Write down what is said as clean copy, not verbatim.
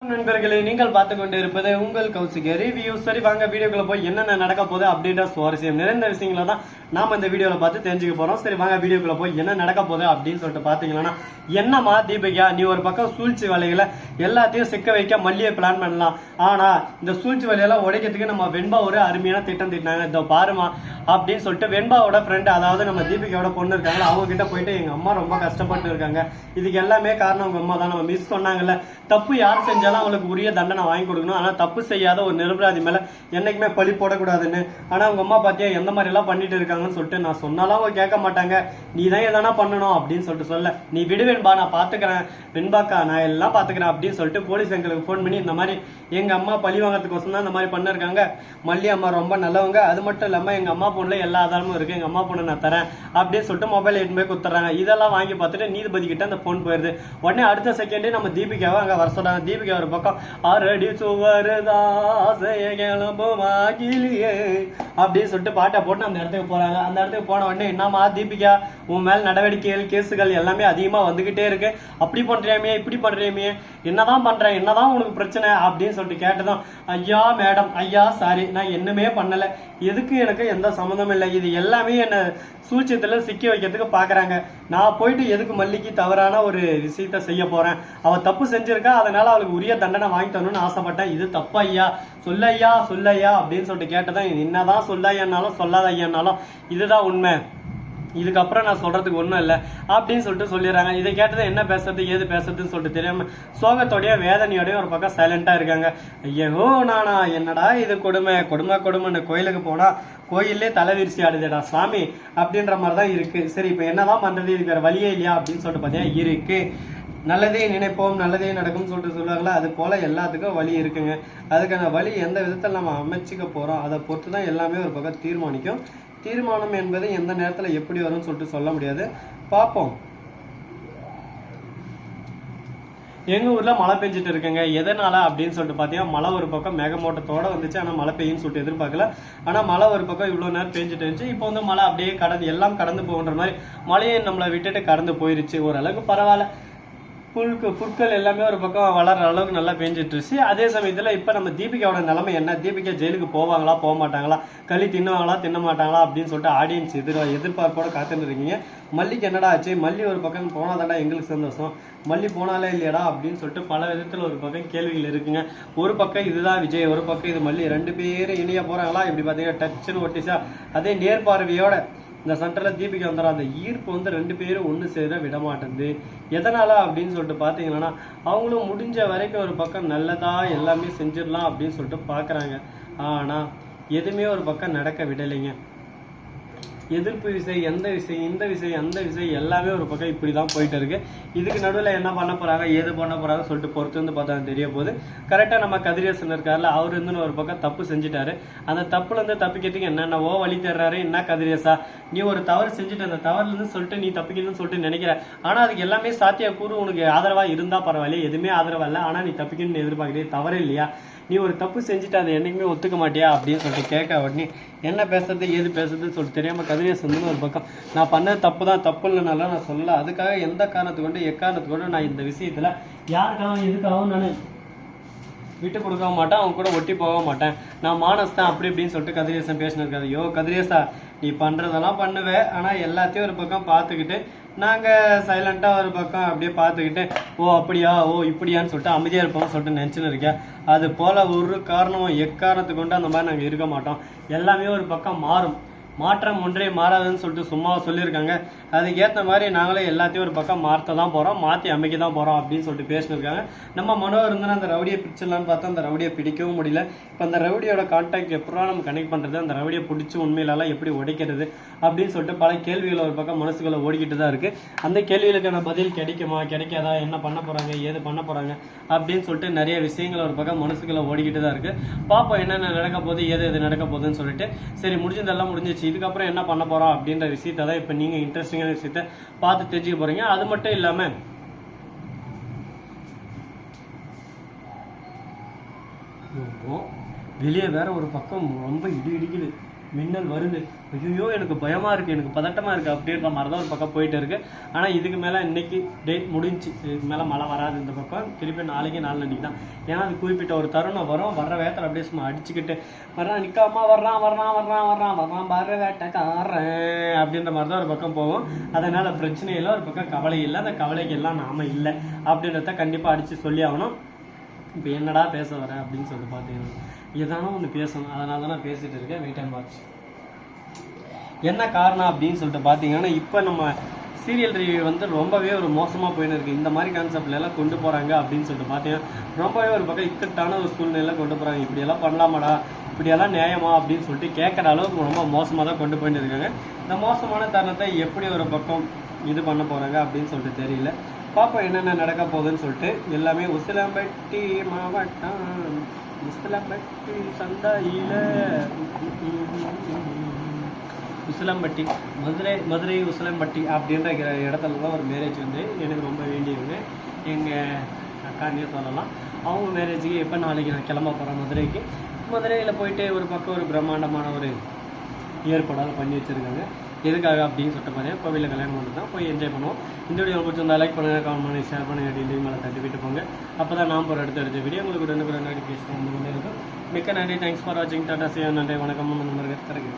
நண்பர்களே, நீங்கள் பார்த்து கொண்டு இருப்பது உங்கள் கௌசிக ரிவ்யூ. சரி வாங்க வீடியோக்குள்ள போய் என்னென்ன நடக்க போகுது அப்படின்ற சுவாரஸ்யம் நிறைந்த விஷயங்களை தான் நாம இந்த வீடியோல பார்த்து தெரிஞ்சுக்க போறோம். சரி வாங்க வீடியோக்குள்ள போய் என்ன நடக்க போகுது அப்படின்னு சொல்லிட்டு பாத்தீங்கன்னா, என்னமா தீபிகா, நீ ஒரு பக்கம் சூழ்ச்சி வேலைகளை எல்லாத்தையும் சிக்க வைக்க மல்லியை பிளான் பண்ணலாம். ஆனா இந்த சூழ்ச்சி வேலையெல்லாம் உடைக்கிறதுக்கு நம்ம வெண்பா ஒரு அருமையான திட்டம் திட்டினாங்க. இதோ பாருமா அப்படின்னு சொல்லிட்டு வெண்பாவோட ஃப்ரெண்ட், அதாவது நம்ம தீபிகாவோட பொண்ணு இருக்காங்க, அவங்க கிட்ட போயிட்டு எங்க அம்மா ரொம்ப கஷ்டப்பட்டு இருக்காங்க, இதுக்கு எல்லாமே காரணம் உங்க அம்மா தான். நம்ம மிஸ் சொன்னாங்கல்ல, தப்பு யார் செஞ்சாலும் அவங்களுக்கு உரிய தண்டனை வாங்கி கொடுக்கணும், ஆனா தப்பு செய்யாத ஒரு நிரபராதி மேல என்னைக்குமே பழி போடக்கூடாதுன்னு. ஆனா உங்க அம்மா பாத்தியா எந்த மாதிரி எல்லாம் பண்ணிட்டு இருக்காங்கன்னு சொல்லிட்டு நான் சொன்னாலும் அவங்க கேட்க மாட்டாங்க. நீ தான் எதனா பண்ணணும் அப்படின்னு சொல்லிட்டு சொல்ல, நீ விடு வெண்பா, நான் பாத்துக்கிறேன் வெண்பாக்கா, நான் எல்லாம் பாத்துக்கிறேன் அப்படின்னு சொல்லிட்டு போலீஸ் எங்களுக்கு போன் பண்ணி இந்த மாதிரி எங்க அம்மா பழி வாங்கறதுக்கோசம் தான் இந்த மாதிரி பண்ணிருக்காங்க, மல்லி அம்மா ரொம்ப நல்லவங்க, அது மட்டும் இல்லாம எங்க அம்மா பொண்ணுல எல்லா ஆதாரமும் இருக்கு, எங்க அம்மா பொண்ணு நான் தரேன் அப்படின்னு சொல்லிட்டு மொபைல் எடுத்து போய் கொடுத்துறாங்க. இதெல்லாம் வாங்கி பார்த்துட்டு நீதிபதி கிட்ட அந்த போன் போயிருது. உடனே அடுத்த செகண்டே நம்ம தீபிகாவை அங்க வர சொல்றாங்க. தீபிகா ஒரு பக்கம் அரடி சுவருதாசையகிலியே அப்படின்னு சொல்லிட்டு பாட்டை போட்டு அந்த இடத்துக்கு போறாங்க. அந்த இடத்துக்கு போன உடனே, என்னமா தீபிகா, உன் மேல் நடவடிக்கைகள் கேசுகள் எல்லாமே அதிகமா வந்துகிட்டே இருக்கு, அப்படி பண்றியாமே இப்படி பண்றியாமே, என்னதான் பண்றேன், என்னதான் உனக்கு பிரச்சனை அப்படின்னு சொல்லிட்டு கேட்டதும், ஐயா மேடம், ஐயா சாரி, நான் என்னமே பண்ணல, எதுக்கு எனக்கு எந்த சம்மந்தம் இல்லை, இது எல்லாமே என்ன சூழ்ச்சியத்துல சிக்கி வைக்கிறதுக்கு பாக்குறாங்க, நான் போயிட்டு எதுக்கு மல்லிக்கு தவறான ஒரு விஷயத்த செய்ய போறேன், அவ தப்பு செஞ்சிருக்கா, அதனால அவளுக்கு உரிய தண்டனை வாங்கி தரணும்னு ஆசைப்பட்டேன், இது தப்பு ஐயா, சொல்லையா சொல்லையா அப்படின்னு சொல்லிட்டு கேட்டதான், என்னதான் சொல்லையானாலும் சொல்லாத ஐயானாலும் இதுதான் உண்மை, இதுக்கப்புறம் நான் சொல்றதுக்கு ஒண்ணும் இல்லை அப்படின்னு சொல்லிட்டு சொல்லிடுறாங்க. இதை கேட்டதை என்ன பேசுறது ஏது பேசுறதுன்னு சொல்லிட்டு தெரியாம சோகத்தோடய வேதனையோடய ஒரு பக்கம் சைலண்டா இருக்காங்க. ஐயோ நானா, என்னடா இது கொடுமை கொடுமை கொடுமைன்னு கோயிலுக்கு போனா கோயிலே தலைவிரிசி ஆடுதுடா சாமி அப்படின்ற மாதிரிதான் இருக்கு. சரி இப்ப என்னதான் பண்றது, இதுக்கு வேற வழியே இல்லையா அப்படின்னு சொல்லிட்டு பாத்தீங்கன்னா இருக்கு. நல்லதே நினைப்போம் நல்லதே நடக்கும்னு சொல்லிட்டு சொல்லுவாங்களா, அது போல எல்லாத்துக்கும் வழி இருக்குங்க. அதுக்கான வழி எந்த விதத்தில் நம்ம அமைச்சிக்க போறோம் அதை பொறுத்து தான் எல்லாமே ஒரு பக்கம் தீர்மானிக்கும். தீர்மானம் என்பது எந்த நேரத்தில் எப்படி வரும்னு சொல்லிட்டு சொல்ல முடியாது, பார்ப்போம். எங்க ஊர்ல மழை பெஞ்சிட்டு இருக்குங்க. எதனால அப்படின்னு சொல்லிட்டு பாத்தீங்கன்னா, மழை ஒரு பக்கம் மேகமூட்டத்தோட வந்துச்சு, ஆனா மழை பெய்யும்னு சொல்லிட்டு எதிர்பார்க்கல. ஆனா மழை ஒரு பக்கம் இவ்வளவு நேரம் பெஞ்சிட்டு இருந்துச்சு, இப்போ வந்து மழை அப்படியே கடந்து எல்லாம் கடந்து போகின்ற மாதிரி மழையை நம்மளை விட்டுட்டு கடந்து போயிருச்சு. ஓரளவுக்கு பரவாயில்ல, புற்கள் எல்லாமே ஒரு பக்கம் வளர்ற அளவுக்கு நல்லா பெஞ்சிட்டு இருந்துச்சு. அதே சமயத்துல இப்ப நம்ம தீபிகாவோட நிலைமை என்ன, தீபிகா ஜெயிலுக்கு போவாங்களா போக மாட்டாங்களா, களி தின்னுவாங்களா தின்ன மாட்டாங்களா அப்படின்னு சொல்லிட்டு ஆடியன்ஸ் எதிர்பார்ப்போட காத்துட்டு இருக்கீங்க. மல்லிக்கு என்னடா ஆச்சு, மல்லி ஒரு பக்கம் போனாதாடா எங்களுக்கு சந்தோஷம், மல்லி போனாலே இல்லையடா அப்படின்னு சொல்லிட்டு பல விதத்துல ஒரு பக்கம் கேள்விகள் இருக்குங்க. ஒரு பக்கம் இதுதான் விஜய், ஒரு பக்கம் இது மல்லி, ரெண்டு பேரும் இணைய போறாங்களா இப்படி பாத்தீங்கன்னா டச்சுன்னு ஒட்டிச்சா, அதே நேர்பார்வையோட இந்த சென்டர்ல தீபிகா வந்துடும். அந்த ஈர்ப்பு வந்து ரெண்டு பேரும் ஒன்று சேர விட மாட்டேங்குது. எதனால அப்படின்னு சொல்லிட்டு பாத்தீங்கன்னா, அவங்களும் முடிஞ்ச வரைக்கும் ஒரு பக்கம் நல்லதா எல்லாமே செஞ்சிடலாம் அப்படின்னு சொல்லிட்டு பாக்குறாங்க. ஆனா எதுவுமே ஒரு பக்கம் நடக்க விடலைங்க. எதிர்ப்பு விசை, எந்த விசை, இந்த விசை, அந்த விசை எல்லாமே ஒரு பக்கம் இப்படிதான் போயிட்டு இருக்கு. இதுக்கு நடுவில் என்ன பண்ண போறாங்க ஏது பண்ண போறாங்க சொல்லிட்டு பொறுத்து வந்து பார்த்தா தெரிய போகுது. கரெக்டா நம்ம கதிரேசன் இருக்காருல, அவர் இருந்து ஒரு பக்கம் தப்பு செஞ்சுட்டாரு. அந்த தப்புல இருந்து தப்பிக்கிறதுக்கு என்னென்னவோ வழி தர்றாரு. என்ன கதிரேசா, நீ ஒரு தவறு செஞ்சுட்டு அந்த தவறுல இருந்து சொல்லிட்டு நீ தப்பிக்கணும்னு சொல்லிட்டு நினைக்கிற, ஆனா அதுக்கு எல்லாமே சாத்திய கூறு உனக்கு ஆதரவா இருந்தா பரவாயில்ல, எதுவுமே ஆதரவா இல்லை, ஆனா நீ தப்பிக்கணும்னு எதிர்பார்க்கிறே, தவறு இல்லையா, நீ ஒரு தப்பு செஞ்சுட்டு அதை என்னைக்குமே ஒத்துக்க மாட்டியா அப்படின்னு சொல்லிட்டு கேட்க உடனே என்ன பேசுறது ஏது பேசுறதுன்னு சொல்லிட்டு தெரியாம கதிரேசன் வந்து ஒரு பக்கம், நான் பண்ணது தப்பு தான், தப்பு இல்லைனால நான் சொல்லல, அதுக்காக எந்த காரணத்துக்கு கொண்டு எக்காரணத்துக்கு கொண்டு நான் இந்த விஷயத்துல யாருக்காகவும் எதுக்காகவும் நான் விட்டு கொடுக்க மாட்டேன், அவங்க கூட ஒட்டி போக மாட்டேன், நான் மானஸ் தான் அப்படி இப்படின்னு சொல்லிட்டு கதிரேசன் பேசினிருக்காரு. ஐயோ கதிரேசா, நீ பண்றதெல்லாம் பண்ணுவேன், ஆனா எல்லாத்தையும் ஒரு பக்கம் பார்த்துக்கிட்டு நாங்க சைலண்டா ஒரு பக்கம் அப்படியே பார்த்துக்கிட்டு, ஓ அப்படியா ஓ இப்படியான்னு சொல்லிட்டு அமைதியா இருப்போம் சொல்லிட்டு நினைச்சுன்னு இருக்கேன். அது போல ஒரு காரணமும் எக்காரணத்துக்கு கொண்டு அந்த மாதிரி நாங்க இருக்க மாட்டோம். எல்லாமே ஒரு பக்கம் மாறும், மாற்றம் ஒன்றே மாறாதுன்னு சொல்லிட்டு சும்மா சொல்லியிருக்காங்க. அதுக்கேற்ற மாதிரி நாங்களே எல்லாத்தையும் ஒரு பக்கம் மாற்ற தான் போகிறோம், மாற்றி அமைக்க தான் போகிறோம் அப்படின்னு சொல்லிட்டு பேசினிருக்காங்க. நம்ம மனோ இருந்தால் அந்த ரவுடியை பிடிச்சிடலான்னு பார்த்தா அந்த ரவுடியை பிடிக்கவும் முடியல. இப்போ அந்த ரவுடியோட கான்டாக்ட் எப்படா நம்ம கனெக்ட் பண்ணுறது, அந்த ரவுடியை பிடிச்சி உண்மையிலால எப்படி உடைக்கிறது அப்படின்னு சொல்லிட்டு பல கேள்விகள் ஒரு பக்கம் மனசுக்குள்ள ஓடிக்கிட்டு தான் இருக்குது. அந்த கேள்விகளுக்கான பதில் கிடைக்குமா கிடைக்காதா, என்ன பண்ண போகிறாங்க ஏது பண்ண போகிறாங்க அப்படின்னு சொல்லிட்டு நிறைய விஷயங்கள் ஒரு பக்கம் மனசுக்குள்ள ஓடிக்கிட்டு தான் இருக்குது. பார்ப்போம் என்னென்ன நடக்க போகுது ஏது எது நடக்க போகுதுன்னு சொல்லிட்டு. சரி முடிஞ்சதெல்லாம் முடிஞ்சிச்சு, இதுக்கப்புறம் என்ன பண்ண போறோம் அப்படின்ற விஷயத்தை தான் இப்ப நீங்க இன்ட்ரெஸ்டிங்கான விஷயத்த பார்த்து தெரிஞ்சுக்க போறீங்க. அது மட்டும் இல்லாம வெளியே வேற ஒரு பக்கம் ரொம்ப இடி இடிக்குது. மின்னல் வருது, ஐயோ எனக்கு பயமாக இருக்குது, எனக்கு பதட்டமாக இருக்குது அப்படின்ற மாதிரி தான் ஒரு பக்கம் போயிட்டு இருக்குது. ஆனால் இதுக்கு மேலே இன்னைக்கு டேட் முடிஞ்சு, இதுக்கு மேலே மழை வராது இந்த பக்கம். திருப்பி நாளைக்கு நாளன்னைக்கு தான். ஏன்னா அது குறிப்பிட்ட ஒரு தருணம் வரும், வர்ற வேகத்தில் அப்படியே சும்மா அடிச்சுக்கிட்டு வர்றான், நிற்காம வர்றான் வர்றான் வர்றான் வர்றான் வர்றான் வர்ற வேட்டைக்காரன் அப்படின்ற மாதிரி தான் ஒரு பக்கம் போகும். அதனால் பிரச்சனை இல்லை, ஒரு பக்கம் கவலை இல்லை. அந்த கவலைக்கு எல்லாம் நாம இல்லை அப்படின்றத கண்டிப்பாக அடித்து சொல்லி ஆகணும். இப்போ என்னடா பேச வரேன் அப்படின்னு சொல்லிட்டு பார்த்தீங்கன்னா ஏதானோ ஒன்று பேசணும், அதனால தான் நான் பேசிகிட்டு இருக்கேன். Wait and watch. என்ன காரணம் அப்படின்னு சொல்லிட்டு பார்த்தீங்கன்னா, இப்போ நம்ம சீரியல் ரிவ்யூ வந்து ரொம்பவே ஒரு மோசமாக போயின்னு இருக்குது. இந்த மாதிரி கான்செப்ட்ல எல்லாம் கொண்டு போகிறாங்க அப்படின்னு சொல்லிட்டு பார்த்தீங்கன்னா ரொம்பவே ஒரு பக்கம் இக்கட்டான ஒரு சூழ்நிலையில் கொண்டு போகிறாங்க. இப்படியெல்லாம் பண்ணலாமாடா, இப்படியெல்லாம் நியாயமா அப்படின்னு சொல்லிட்டு கேட்குற அளவுக்கு ரொம்ப மோசமாக தான் கொண்டு போயிட்டு இருக்காங்க. இந்த மோசமான தருணத்தை எப்படி ஒரு பக்கம் இது பண்ண போகிறாங்க அப்படின்னு சொல்லிட்டு தெரியல. பார்ப்போம் என்னென்ன நடக்க போகுதுன்னு சொல்லிட்டு. எல்லாமே உசிலம்பட்டி மாவட்டம், உசிலம்பட்டி சந்தையில், உசிலம்பட்டி மதுரை உசிலம்பட்டி அப்படின்ற இடத்துல தான் ஒரு மேரேஜ் வந்து எனக்கு ரொம்ப வேண்டியவங்க. எங்கள் அக்கான்னே சொல்லலாம். அவங்க மேரேஜுக்கு எப்போ நாளைக்கு நான் கிளம்ப போகிறேன் மதுரைக்கு. மதுரையில் போயிட்டு ஒரு பக்கம் ஒரு பிரம்மாண்டமான ஒரு ஏற்பாடாக பண்ணி வச்சுருக்காங்க. எதுக்காக அப்படின்னு சொல்லிட்டு பார்த்தீங்கன்னா கோவிலில் கல்யாணம் பண்ணி தான் போய் என்ஜாய் பண்ணுவோம். இந்த வீடியோ பிடிச்சிருந்தா லைக் பண்ணுங்கள், கமெண்ட் பண்ணி ஷேர் பண்ணுங்கள், டெய்லி மேலே தட்டி விட்டு போங்க. அப்போ தான் நான் போகிற அடுத்த வீடியோ உங்களுக்கு உடனே நோட்டிஃபிகேஷன் வந்து கொண்டே இருக்கும். மிக்க நன்றி. தேங்க்ஸ் ஃபார் வாட்சிங். Tata, see you. நன்றி, வணக்கம். நம்பருக்கு